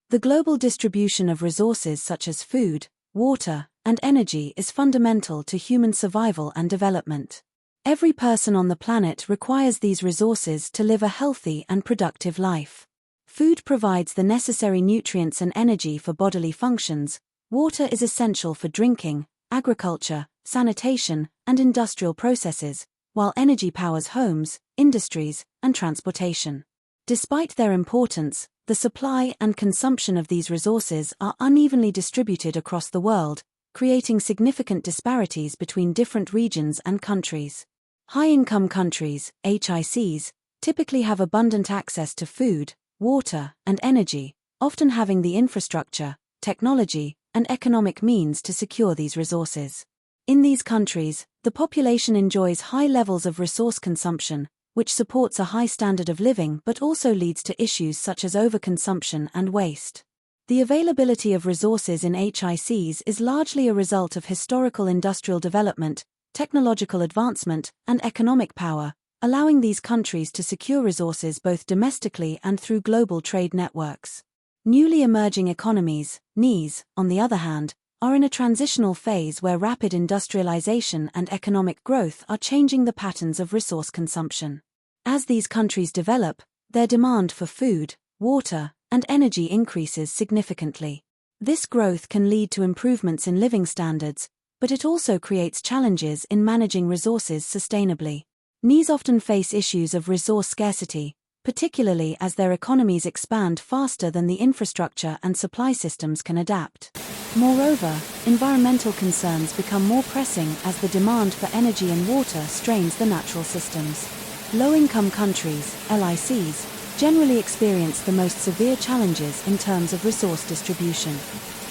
The global distribution of resources such as food, water, and energy is fundamental to human survival and development. Every person on the planet requires these resources to live a healthy and productive life. Food provides the necessary nutrients and energy for bodily functions. Water is essential for drinking, agriculture, sanitation, and industrial processes, while energy powers homes, industries, and transportation. Despite their importance, the supply and consumption of these resources are unevenly distributed across the world, creating significant disparities between different regions and countries. High-income countries, HICs, typically have abundant access to food, water, and energy, often having the infrastructure, technology, and economic means to secure these resources. In these countries, the population enjoys high levels of resource consumption, which supports a high standard of living but also leads to issues such as overconsumption and waste. The availability of resources in HICs is largely a result of historical industrial development, technological advancement, and economic power, allowing these countries to secure resources both domestically and through global trade networks. Newly emerging economies, NEEs, on the other hand, are in a transitional phase where rapid industrialization and economic growth are changing the patterns of resource consumption. As these countries develop, their demand for food, water, and energy increases significantly. This growth can lead to improvements in living standards, but it also creates challenges in managing resources sustainably. NEEs often face issues of resource scarcity, particularly as their economies expand faster than the infrastructure and supply systems can adapt. Moreover, environmental concerns become more pressing as the demand for energy and water strains the natural systems. Low-income countries, LICs, generally experience the most severe challenges in terms of resource distribution.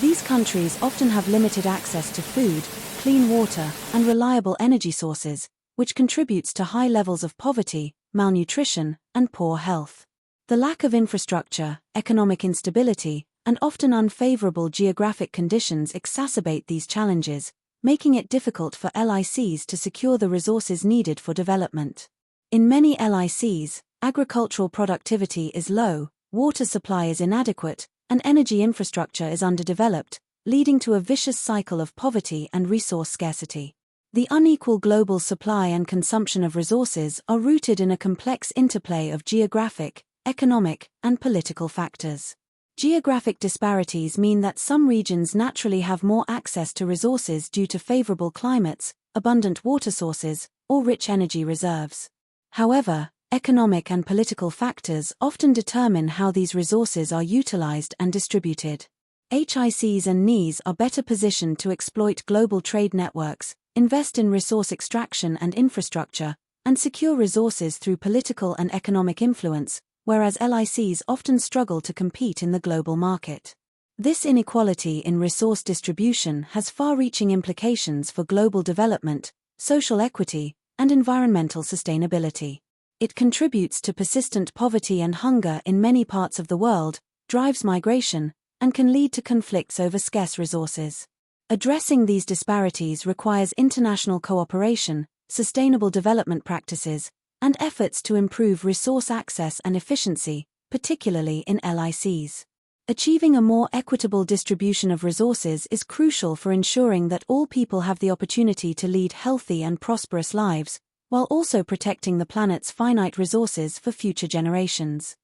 These countries often have limited access to food, clean water, and reliable energy sources, which contributes to high levels of poverty, malnutrition, and poor health. The lack of infrastructure, economic instability, and often unfavorable geographic conditions exacerbate these challenges, making it difficult for LICs to secure the resources needed for development. In many LICs, agricultural productivity is low, water supply is inadequate, and energy infrastructure is underdeveloped, leading to a vicious cycle of poverty and resource scarcity. The unequal global supply and consumption of resources are rooted in a complex interplay of geographic, economic, and political factors. Geographic disparities mean that some regions naturally have more access to resources due to favorable climates, abundant water sources, or rich energy reserves. However, economic and political factors often determine how these resources are utilized and distributed. HICs and NEEs are better positioned to exploit global trade networks, invest in resource extraction and infrastructure, and secure resources through political and economic influence, whereas LICs often struggle to compete in the global market. This inequality in resource distribution has far-reaching implications for global development, social equity, and environmental sustainability. It contributes to persistent poverty and hunger in many parts of the world, drives migration, and can lead to conflicts over scarce resources. Addressing these disparities requires international cooperation, sustainable development practices, and efforts to improve resource access and efficiency, particularly in LICs. Achieving a more equitable distribution of resources is crucial for ensuring that all people have the opportunity to lead healthy and prosperous lives, while also protecting the planet's finite resources for future generations.